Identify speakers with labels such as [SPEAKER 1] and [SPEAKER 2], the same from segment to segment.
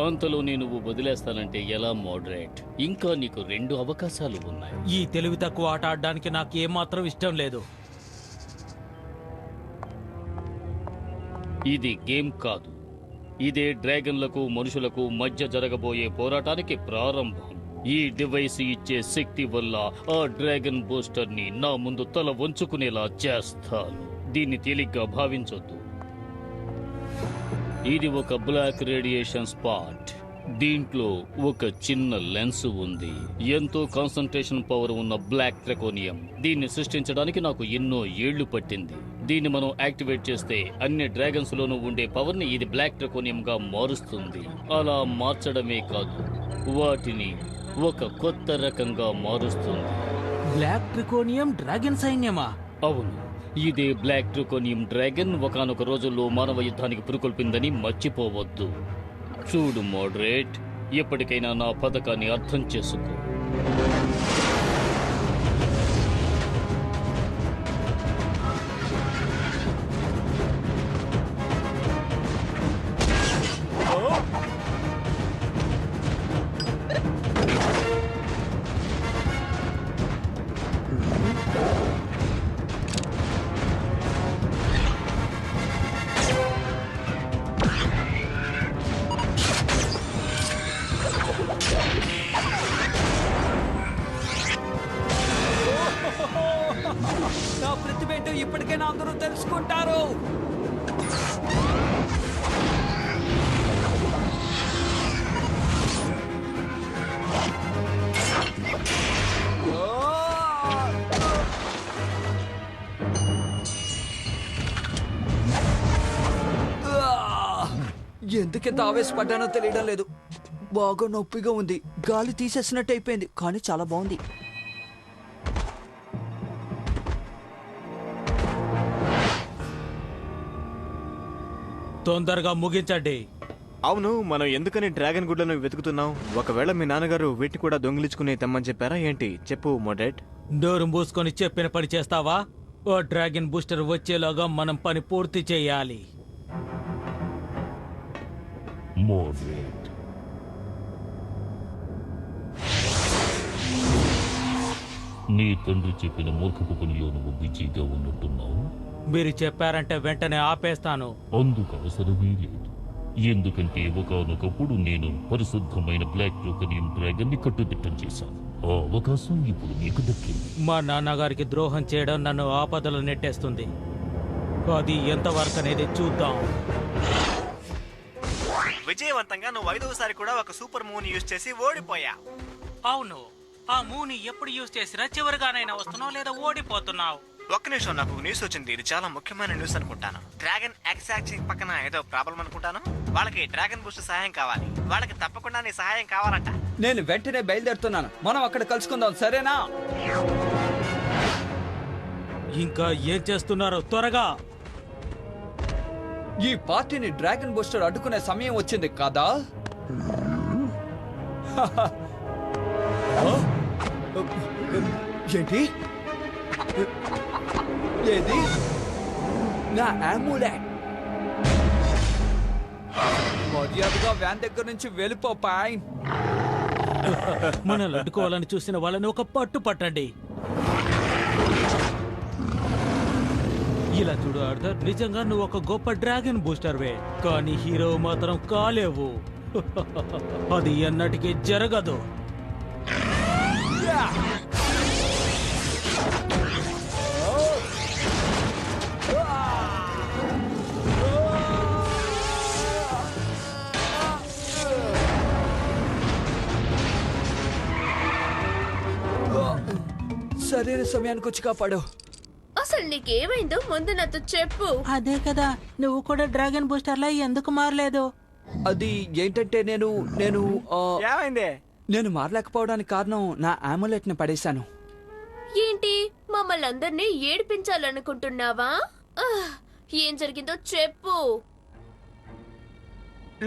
[SPEAKER 1] అంతలోనే నువ్వు వదిలేస్తానంటే ఎలా మోడరేట్? ఇంకా నీకు 2 అవకాశాలు ఉన్నాయి.
[SPEAKER 2] ఈ తెలివి తక్కువ ఆట ఆడడానికి నాకు ఏమాత్రం ఇష్టం లేదు.
[SPEAKER 1] ఇది గేమ్ కాదు, ఇదే డ్రాగన్లకు మనుషులకు మధ్య జరగబోయే పోరాటానికి ప్రారంభం. ఈ డివైస్ ఇచ్చే శక్తి వల్ల ఆ డ్రాగన్ బూస్టర్ ని నా ముందు తల వంచుకునేలా చేస్తాను. దీన్ని తేలిగ్గా భావించొద్దు. ఇది ఒక బ్లాక్ రేడియేషన్ స్పాట్. దీంట్లో ఒక చిన్న లెన్స్ ఉంది. ఎంతో కాన్సంట్రేషన్ పవర్ ఉన్న బ్లాక్ ట్రెకోనియం. దీన్ని సృష్టించడానికి నాకు ఎన్నో ఏళ్లు పట్టింది. దీన్ని మనం యాక్టివేట్ చేస్తే అన్ని డ్రాగన్స్ లోనూ ఉండే పవర్ ని ఇది బ్లాక్ ట్రెకోనియం గా మారుస్తుంది. అలా మార్చడమే కాదు, వాటిని ఒక కొత్త రకంగా మారుస్తుంది.
[SPEAKER 2] బ్లాక్ ట్రికోనియం డ్రాగన్ సైన్యమా?
[SPEAKER 1] అవును, ఇదే బ్లాక్ ట్రికోనియం డ్రాగన్ ఒకానొక రోజుల్లో మానవ యుద్ధానికి పురుకొల్పిందని మర్చిపోవద్దు. చూడు మోడరేట్, ఎప్పటికైనా నా పథకాన్ని అర్థం చేసుకో.
[SPEAKER 2] నా ప్రతిభేంటో ఇప్పటికైనా అందరూ తెలుసుకుంటారు.
[SPEAKER 3] ఎందుకంత ఆవేశపడ్డానో తెలియడం లేదు. బాగా నొప్పిగా ఉంది. గాలి తీసేసినట్టు అయిపోయింది, కానీ చాలా బాగుంది.
[SPEAKER 2] తొందరగా ముగించండి.
[SPEAKER 4] అవును, మనం ఎందుకని డ్రాగన్ గుడ్లను వెతుకుతున్నాం? ఒకవేళ మీ నాన్నగారు వీటిని కూడా దొంగిలించుకుని తెమ్మని చెప్పారా ఏంటి? చెప్పు మోడరేట్.
[SPEAKER 2] డోరు మూసుకొని చెప్పిన పని చేస్తావా? ఓ డ్రాగన్ బూస్టర్ వచ్చేలాగా మనం పని పూర్తి చేయాలి.
[SPEAKER 1] మోడరేట్, నీ తండ్రి చెప్పిన మూర్ఖపు పనిలో నువ్వు బిజీగా ఉన్నట్టున్నావు.
[SPEAKER 2] మీరు చెప్పారంటే వెంటనే ఆపేస్తాను.
[SPEAKER 1] అందుకు అవసరమే లేదు. ఎందుకంటే ఒకానొకప్పుడు నేను పరిశుద్ధమైన బ్లాక్ ట్రికోనియం డ్రాగన్ ని కట్టుదిట్టం చేశాను. ఆ అవకాశం ఇప్పుడు నీకు దక్కింది.
[SPEAKER 2] మా నాన్నగారికి ద్రోహం చేయడం నన్ను ఆపదలు నెట్టేస్తుంది. అది ఎంతవరకు అనేది చూద్దాం.
[SPEAKER 4] విజయవంతంగా నువ్వు 5వసారి కూడా ఒక సూపర్ మూన్ యూజ్ చేసి ఓడిపోయా.
[SPEAKER 2] అవును, ఆ మూని ఎప్పుడు యూజ్ చేసినా చివరిగానైనా వస్తున్నావు లేదా ఓడిపోతున్నావు.
[SPEAKER 4] ఒక్క నిమిషం, నాకు న్యూస్ వచ్చింది. ఇది చాలా ముఖ్యమైన న్యూస్ అనుకుంటాను. డ్రాగన్ ఎక్సాక్సింగ్ పక్కన ఏదో ప్రాబ్లం అనుకుంటాను. వాళ్ళకి డ్రాగన్ బూస్ట్ సహాయం కావాలి. వాళ్ళకి తప్పకుండా నీ సహాయం కావాలంట.
[SPEAKER 3] నేను వెంటనే బయలుదేరుతున్నాను. మనం అక్కడ కలుసుకుందాం, సరేనా?
[SPEAKER 2] ఇంకా ఏం చేస్తున్నారు? త్వరగా!
[SPEAKER 3] ఈ పార్టీని డ్రాగన్ బూస్టర్ అడ్డుకునే సమయం వచ్చింది కదా. ఏంటి? ఏది? నా అమ్యులెట్. మర్యాదగా వ్యాన్ దగ్గర నుంచి వెళ్ళిపో పైన్.
[SPEAKER 2] మనల్ని అడ్డుకోవాలని చూసిన వాళ్ళని ఒక పట్టు పట్టండి. ఇలా చూడు ఆర్థర్, నిజంగా నువ్వు ఒక గొప్ప డ్రాగన్ బూస్టర్వే, కానీ హీరో మాత్రం కాలేవు. అది ఎన్నటికీ జరగదు.
[SPEAKER 3] సరైన సమయానికి వచ్చి కాపాడు.
[SPEAKER 5] అసలు నీకేమైందో ముందు నాతో చెప్పు.
[SPEAKER 6] అదే కదా, నువ్వు కూడా డ్రాగన్ బూస్టర్లా ఎందుకు మారలేదు?
[SPEAKER 3] అది ఏంటంటే
[SPEAKER 4] ఏమైంది?
[SPEAKER 3] నేను మారలేకపోవడానికి కారణం నా అమ్యులెట్ ని పడేశాను.
[SPEAKER 5] ఏంటి, మమ్మల్ని అందరినీ ఏడిపించాలనుకుంటున్నావా? ఏం జరిగిందో చెప్పు.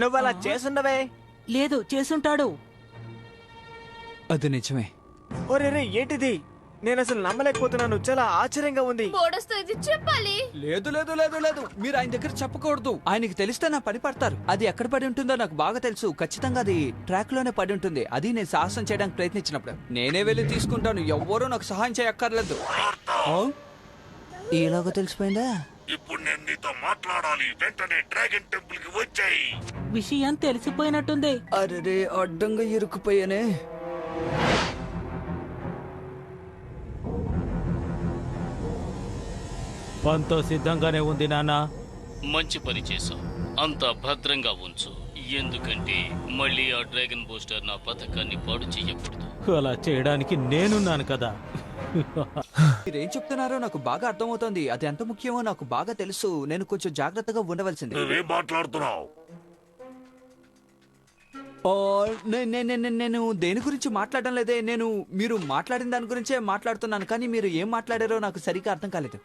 [SPEAKER 4] నువ్వు అలా చేసుండవే.
[SPEAKER 6] లేదు, చేసుంటాడు.
[SPEAKER 3] అది నిజమే.
[SPEAKER 4] ఒరే ఏంటిది? నేను అసలు నమ్మలేకపోతున్నాను, చాలా ఆశ్చర్యంగా ఉంది.
[SPEAKER 5] మోడస్తో ఇది చెప్పాలి.
[SPEAKER 3] లేదు లేదు లేదు లేదు, మీరు ఆయన దగ్గర చెప్పకూడదు. ఆయనకి తెలిస్తే నా పని పడతారు. అది ఎక్కడ పడి ఉంటుందో నాకు బాగా తెలుసు. ఖచ్చితంగా అది ట్రాక్ లోనే పడి ఉంటుంది. అది నేను సాహసం చేయడానికి ప్రయత్నించినప్పుడు నేనే వెళ్ళి తీసుకుంటాను. ఎవ్వరూ నాకు సహాయం చేయక్కర్లేదు. ఈలోగా తెలిసిపోయిందా?
[SPEAKER 7] ఇప్పుడు నేను నీతో మాట్లాడాలి. వెంటనే డ్రాగన్ టెంపుల్ కి వచ్చాయి.
[SPEAKER 6] విషయం తెలిసిపోయినట్టుంది.
[SPEAKER 3] అరే అడ్డంగా ఇరుక్కుపోయానే.
[SPEAKER 2] పంతో సిద్ధంగానే ఉంది నాన్న.
[SPEAKER 1] మంచి పని చేశావు. అంతా భద్రంగా ఉంచు. ఎందుకంటే మళ్ళీ ఆ డ్రాగన్ బూస్టర్ నా పథకాన్ని పాడు చెయ్యకూడదు.
[SPEAKER 2] అలా చేయడానికి నేనున్నాను కదా.
[SPEAKER 3] మీరేం చెప్తున్నారో నాకు బాగా అర్థమవుతోంది. అది ఎంత ముఖ్యమో నాకు బాగా తెలుసు. నేను కొంచెం జాగ్రత్తగా ఉండవలసింది.
[SPEAKER 7] నువ్వేం మాట్లాడుతున్నావు?
[SPEAKER 3] నేను దేని గురించి మాట్లాడడం లేదే. మీరు మాట్లాడిన దాని గురించే మాట్లాడుతున్నాను. కానీ మీరు ఏం మాట్లాడారో నాకు సరిగ్గా అర్థం కాలేదు.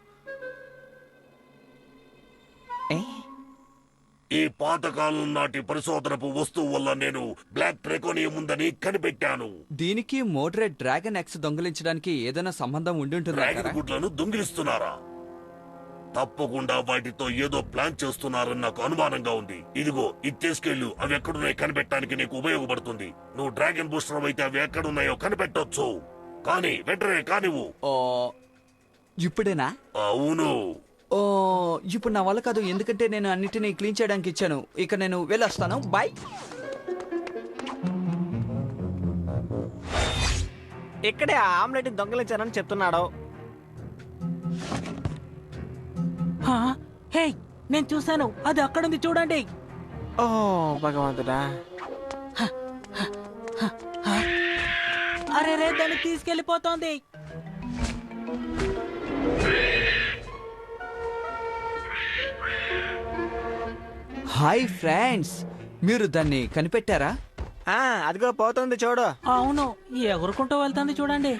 [SPEAKER 7] ఈ పాతకాలం నాటి పరిశోధనపు వస్తువు వల్ల నేను బ్లాక్ ట్రెకోనియం ఉందని కనిపెట్టాను.
[SPEAKER 3] దీనికి మోడ్రెడ్ డ్రాగన్ ఎక్స్ దొంగిలించడానికి ఏదైనా సంబంధం ఉండి
[SPEAKER 7] డ్రాగన్
[SPEAKER 3] ఉంటుంది.
[SPEAKER 7] గుడ్లను దొంగిలిస్తున్నారా? తప్పకుండా వాటితో ఏదో ప్లాన్ చేస్తున్నారని నాకు అనుమానంగా ఉంది. ఇదిగో ఇది తీసుకెళ్ళు. అవి ఎక్కడున్నాయో కనిపెట్టడానికి నీకు ఉపయోగపడుతుంది. నువ్వు డ్రాగన్ బూస్టర్ అయితే అవి ఎక్కడున్నాయో కనిపెట్టొచ్చు. కానీ వెంటనే కానివ్వు.
[SPEAKER 3] ఇప్పుడేనా?
[SPEAKER 7] అవును.
[SPEAKER 3] ఇప్పుడు నా వల్ల కాదు. ఎందుకంటే నేను అన్నిటినీ క్లీన్ చేయడానికి ఇచ్చాను. ఇక నేను వెళ్ళొస్తాను. బాయ్.
[SPEAKER 4] ఇక్కడే ఆ ఆమ్లెట్ దొంగలించానని చెప్తున్నాడు.
[SPEAKER 6] హా? హే, నేను చూశాను. అది అక్కడుంది చూడండి.
[SPEAKER 4] ఓ భగవంతుడా.
[SPEAKER 6] అరే రే, దాన్ని తీసుకెళ్లిపోతోంది.
[SPEAKER 3] హాయ్ ఫ్రెండ్స్, మీరు దాన్ని కనిపెట్టారా?
[SPEAKER 4] అదిగో పోతుంది చూడు.
[SPEAKER 6] అవును, ఎగురుకుంటూ వెళ్తుంది చూడండి.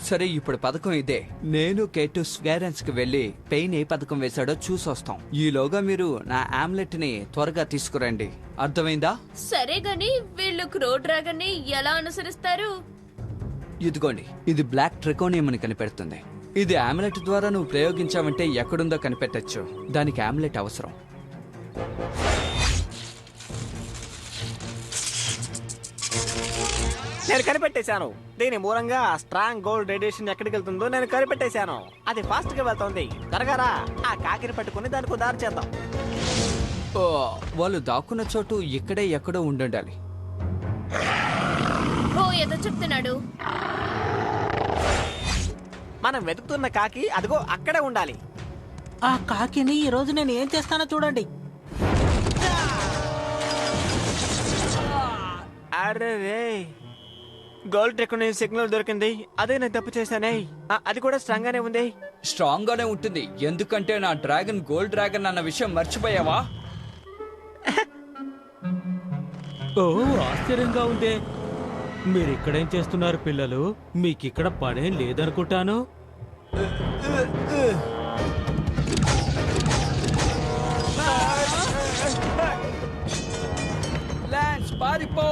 [SPEAKER 3] సరే, ఇప్పుడు పథకం ఇదే. నేను కేటు స్వేరెన్స్ కి వెళ్ళి పెయిన్ ఏ పథకం వేశాడో చూసొస్తాం. ఈలోగా మీరు నా ఆమ్లెట్ ని త్వరగా తీసుకురండి. అర్థమైందా?
[SPEAKER 5] సరే గాని వీళ్ళు క్రో డ్రాగన్ ని ఎలా అనుసరిస్తారు?
[SPEAKER 3] ఇదిగోండి, ఇది బ్లాక్ ట్రెకోనియం అని కనిపెడుతుంది. ఇది ఆమ్లెట్ ద్వారా నువ్వు ప్రయోగించావంటే ఎక్కడుందో కనిపెట్టచ్చు. దానికి ఆమ్లెట్ అవసరం.
[SPEAKER 4] నేను కనిపెట్టేశాను. దీని మూలంగా స్ట్రాంగ్ గోల్డ్ రేడియేషన్ ఎక్కడికి వెళ్తుందో నేను కనిపెట్టేశాను. అది ఫాస్ట్ గా వెళ్తుంది. త్వరగా ఆ కాకిని పట్టుకుని దానికి దారి చేద్దాం.
[SPEAKER 3] వాళ్ళు దాక్కున్న చోటు ఇక్కడే ఎక్కడో ఉండాలి.
[SPEAKER 5] ఓ ఏదో చెప్తున్నాడు.
[SPEAKER 4] మనం వెతుకుతున్న కాకి అదిగో అక్కడే ఉండాలి.
[SPEAKER 6] ఆ కాకిని ఈ రోజు నేను ఏం చేస్తానో చూడండి.
[SPEAKER 4] అరే రే, గోల్డ్ ట్రెకోనియం సిగ్నల్ దొరికింది. అదే నేను తప్పు చేశానే. అది కూడా స్ట్రాంగ్ గానే ఉంది.
[SPEAKER 3] స్ట్రాంగ్ గానే ఉంటుంది. ఎందుకంటే నా డ్రాగన్ గోల్డ్ డ్రాగన్ అన్న విషయం మర్చిపోయావా?
[SPEAKER 2] ఓ ఆశ్చర్యంగా ఉందే. మీరు ఇక్కడేం చేస్తున్నారు పిల్లలు? మీకిక్కడ పనేం లేదనుకుంటాను.
[SPEAKER 3] లాన్స్, పారిపో.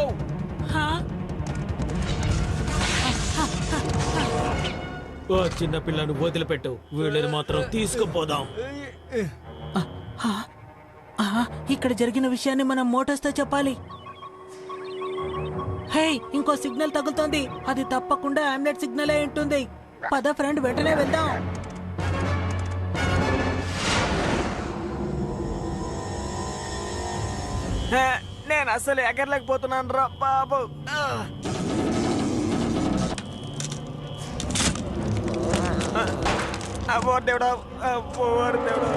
[SPEAKER 6] హా?
[SPEAKER 2] ఓ చిన్న పిల్లను వదిలిపెట్టు. వీళ్ళని మాత్రం తీసుకుపోదాం.
[SPEAKER 6] ఇక్కడ జరిగిన విషయాన్ని మనం మోటార్స్తో చెప్పాలి. హే, ఇంకో సిగ్నల్ తగులుతోంది. అది తప్పకుండా ఆమ్లెట్ సిగ్నల్ అయి ఉంటుంది. పద ఫ్రెండ్, వెంటనే వెళ్దాం.
[SPEAKER 4] నేను అసలు ఎగరలేకపోతున్నాను రా బాబు. అబ్బో దేవుడా, అబ్బో దేవుడా.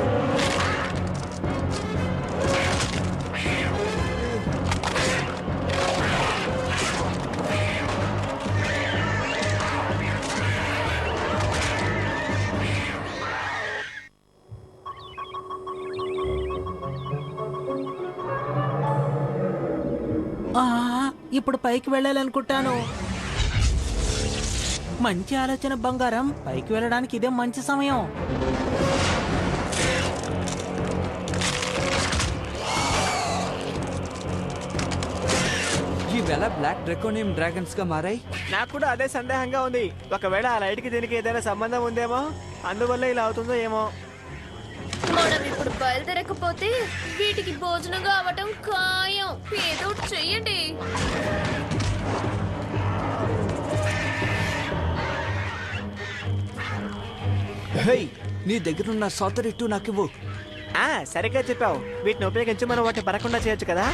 [SPEAKER 6] ఇప్పుడు పైకి వెళ్ళాలనుకుంటాను. మంచి ఆలోచన బంగారం. పైకి వెళ్ళడానికి ఇదే మంచి సమయం.
[SPEAKER 3] ఇవెలా బ్లాక్ డ్రాకోనియం డ్రాగన్స్ గా మారాయి?
[SPEAKER 4] నాకు కూడా అదే సందేహంగా ఉంది. ఒకవేళ ఆ లైట్ కి దీనికి ఏదైనా సంబంధం ఉందేమో, అందువల్ల ఇలా అవుతుందో ఏమో.
[SPEAKER 5] మనం ఇప్పుడు బయలుదేరకపోతే వీటికి భోజనం కావటం ఖాయం. ఏదో ఒకటి చెయ్యండి.
[SPEAKER 3] హేయ్, నీ దగ్గరున్న సోతరిట్టు నాకివ్వు.
[SPEAKER 4] సరిగ్గా చెప్పావు. వీటిని ఉపయోగించి మనం వాటిని పడకుండా చేయొచ్చు కదా.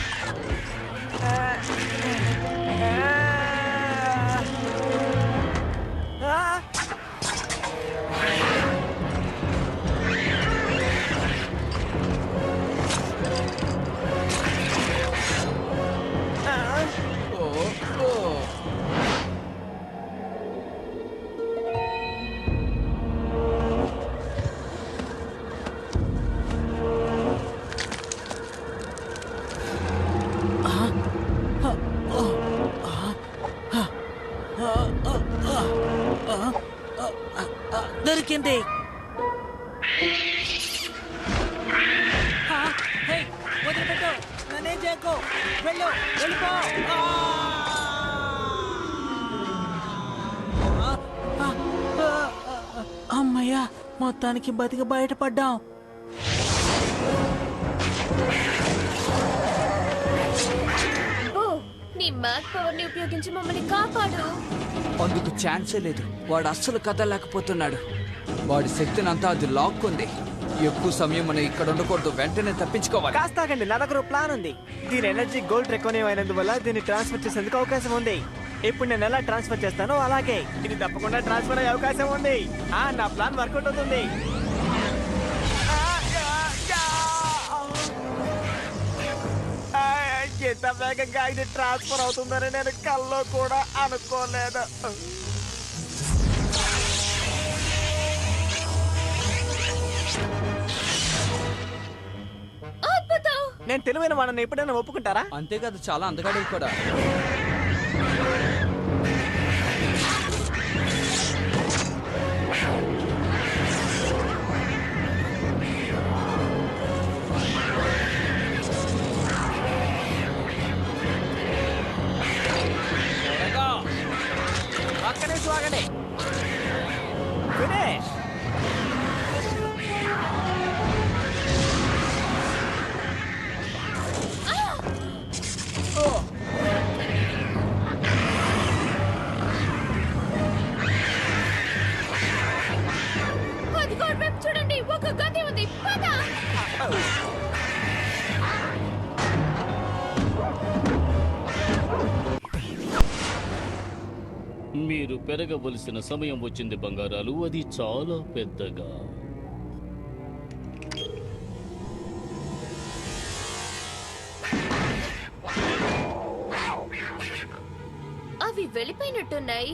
[SPEAKER 6] దొరికింది. వదిలిపెట్టు, నన్నేం చేయకు. వెళ్ళు, వెళ్ళిపో. అమ్మయ్యా, మొత్తానికి బతికి బయటపడ్డాం.
[SPEAKER 5] ఓ, నీ మ్యాథ్ పవర్ ని ఉపయోగించి మమ్మల్ని కాపాడు.
[SPEAKER 3] అందుకు ఛాన్సే లేదు. వాడు అస్సలు కదలేకపోతున్నాడు. వాడి శక్తిని అంతా అది లాక్కుంది. ఎక్కువ సమయం మనం ఇక్కడ ఉండకూడదు. వెంటనే తప్పించుకోవాలి.
[SPEAKER 4] కాస్త ఆగండి, నా దగ్గర ప్లాన్ ఉంది. దీని ఎనర్జీ గోల్డ్ డ్రాకోనియం అయినందువల్ల దీన్ని ట్రాన్స్ఫర్ చేసేందుకు అవకాశం ఉంది. ఇప్పుడు నేను ఎలా ట్రాన్స్ఫర్ చేస్తానో అలాగే ఇది తప్పకుండా ట్రాన్స్ఫర్ అయ్యే అవకాశం ఉంది. నా ప్లాన్ వర్కౌట్ అవుతుంది. ఎంత వేగంగా ఇది ట్రాన్స్ఫర్ అవుతుందని నేను కల్లో కూడా అనుకోలేదు.
[SPEAKER 5] అద్భుతం.
[SPEAKER 4] నేను తెలివైన వాడిని ఎప్పుడైనా ఒప్పుకుంటారా?
[SPEAKER 3] అంతేకాదు, చాలా అందగాడు కూడా.
[SPEAKER 4] పక్కనే స్వాగండి. ఫినిష్.
[SPEAKER 5] అదిగో వైపు చూడండి, ఒక గది ఉంది. పద.
[SPEAKER 1] మీరు పెరగవలసిన సమయం వచ్చింది బంగారాలు. అది చాలా పెద్దగా.
[SPEAKER 5] అవి వెళ్ళిపోయినట్టున్నాయి.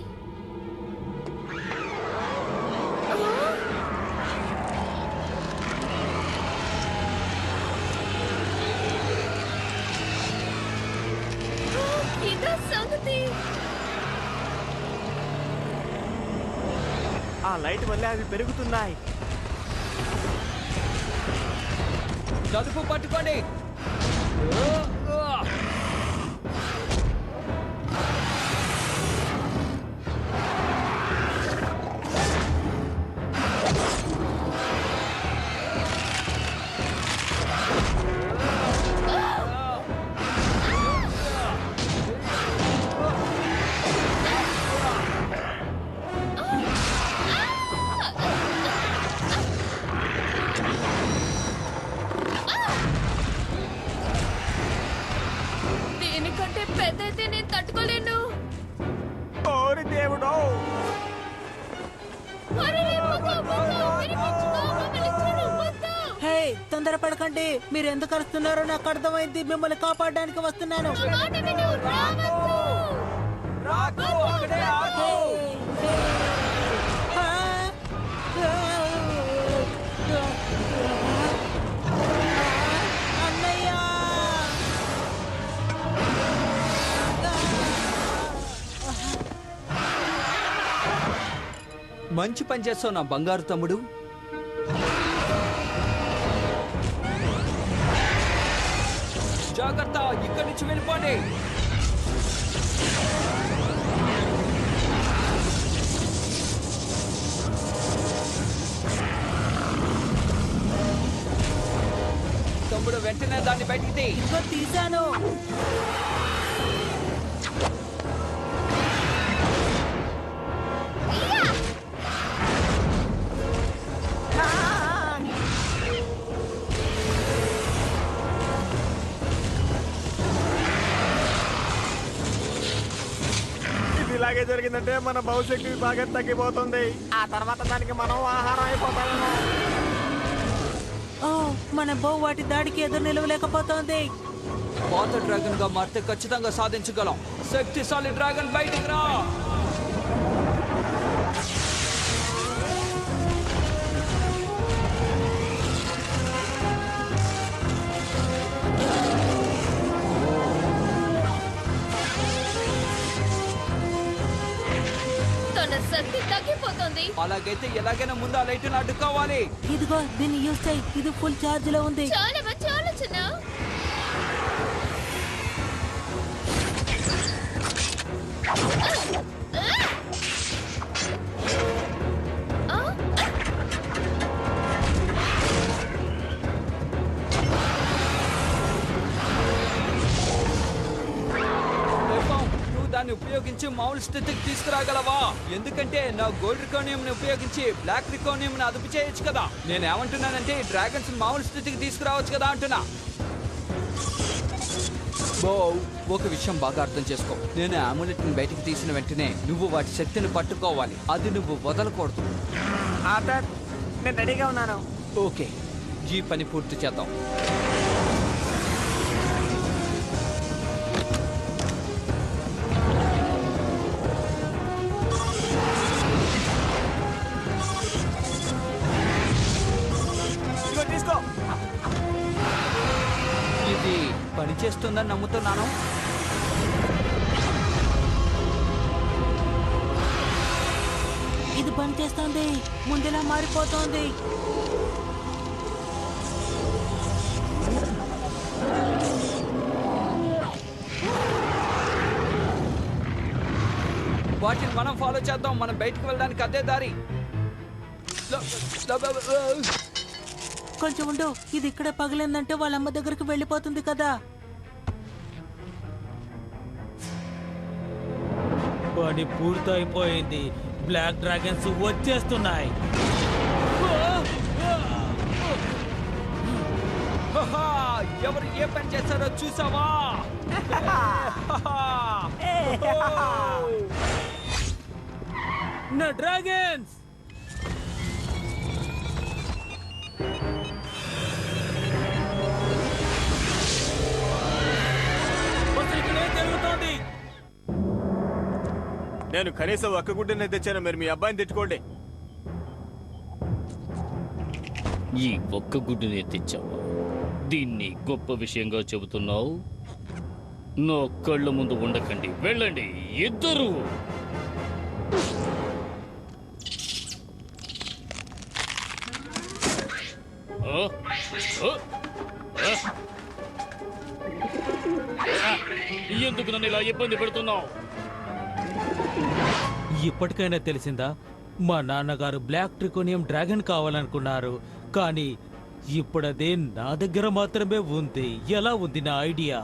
[SPEAKER 5] ఇదా సంగతి.
[SPEAKER 4] ఆ లైట్ వల్ల అవి పెరుగుతున్నాయి.
[SPEAKER 3] తలుపు పట్టుకోండి.
[SPEAKER 5] దీనికంటే పెద్ద అయితే నేను తట్టుకోలేను.
[SPEAKER 4] ఓరి దేవుడో.
[SPEAKER 5] అరెరే, వద్దు, వద్దు, వినిపించుకో, మమ్మల్ని చూడు, వద్దు.
[SPEAKER 6] హే, తొందరపడకండి. మీరు ఎందుకు అరుస్తున్నారో నాకు అర్థమైంది. మిమ్మల్ని కాపాడడానికి వస్తున్నాను.
[SPEAKER 5] నా మాట విను, రావద్దు.
[SPEAKER 6] అన్నయ్య,
[SPEAKER 3] మంచి పని చేస్తావు నా బంగారు తమ్ముడు. జాగ్రత్త, ఇక్కడి నుంచి వెళ్ళిపోండి. వెంటనే దాన్ని బయటికి తీ.
[SPEAKER 6] ఇదిగో తీశాను.
[SPEAKER 4] ఇది ఇలాగే జరిగిందంటే మన భవిష్యత్తు బాగా తగ్గిపోతుంది. ఆ తర్వాత దానికి మనం ఆహారం అయిపోతామేమో.
[SPEAKER 6] ఓ, మన బో వాటి దాడికి ఎదురు నిలవలేకపోతోంది.
[SPEAKER 3] పాత డ్రాగన్ గా మారితే ఖచ్చితంగా సాధించగలం. శక్తిశాలి డ్రాగన్ బయటికి రా.
[SPEAKER 5] తన శక్తి తగ్గిపోతుంది.
[SPEAKER 3] అలాగైతే ఎలాగైనా ముందు ఆ లైట్ అడ్డుకోవాలి.
[SPEAKER 6] ఇదిగో దీన్ని యూజ్ చేయి. ఇది ఫుల్ ఛార్జ్ లో ఉంది.
[SPEAKER 5] చాలా మంచి ఆలోచన. ఆ?
[SPEAKER 3] వైభవ్, నువ్వు దాన్ని ఉపయోగించి మామూలు స్థితికి తీసుకురాగలవా? ఎందుకంటే నా గోల్డ్ రికోనియం ని ఉపయోగించి బ్లాక్ రికోనియం ని అదుపు చేయొచ్చు కదా. నేనేమంటున్నానంటే డ్రాగన్స్ మామూలు స్థితికి తీసుకురావచ్చు కదా అంటున్నా. బో, ఒక విషయం బాగా అర్థం చేసుకో. నేను అమ్యులెట్ ని బయటికి తీసిన వెంటనే నువ్వు వాటి శక్తిని పట్టుకోవాలి. అది నువ్వు వదలకూడదు.
[SPEAKER 4] ఆర్థర్, నేను రెడీగా ఉన్నాను.
[SPEAKER 3] ఓకే, ఈ పని పూర్తి చేద్దాం.
[SPEAKER 4] ఇదిగో తీసుకో.
[SPEAKER 3] ఇది పని చేస్తుందని నమ్ముతున్నాను.
[SPEAKER 6] ఇది పని చేస్తోంది. ముందులా మారిపోతోంది.
[SPEAKER 3] వాటిని మనం ఫాలో చేద్దాం. మనం బయటికి వెళ్ళడానికి అదే దారి.
[SPEAKER 6] కొంచెం ఉండు. ఇది ఇక్కడే పగిలిందంటే వాళ్ళ అమ్మ దగ్గరికి వెళ్ళిపోతుంది కదా.
[SPEAKER 2] పని పూర్తయిపోయింది. బ్లాక్ డ్రాగన్స్ వచ్చేస్తున్నాయి.
[SPEAKER 3] హహా, ఎవరు ఏ పని చేస్తారో చూసావా?
[SPEAKER 2] నా డ్రాగన్స్ ఇక్కడే జరుగుతోంది.
[SPEAKER 4] నేను కనీసం ఒక్క గుడ్డనే తెచ్చాను. మీరు మీ అబ్బాయిని తెచ్చుకోండి.
[SPEAKER 1] ఈ ఒక్క గుడ్డునే తెచ్చావా? దీన్ని గొప్ప విషయంగా చెబుతున్నావు? నా కళ్ళ ముందు ఉండకండి, వెళ్ళండి ఇద్దరు. ఆ? ఆ? ఆ? ఎందుకు నన్ను ఇలా ఇబ్బంది పెడుతున్నావు?
[SPEAKER 2] ఇప్పటికైనా తెలిసిందా? మా నాన్నగారు బ్లాక్ ట్రికోనియం డ్రాగన్ కావాలనుకున్నారు, కానీ ఇప్పుడదే నా దగ్గర మాత్రమే ఉంది. ఎలా ఉంది నా ఐడియా?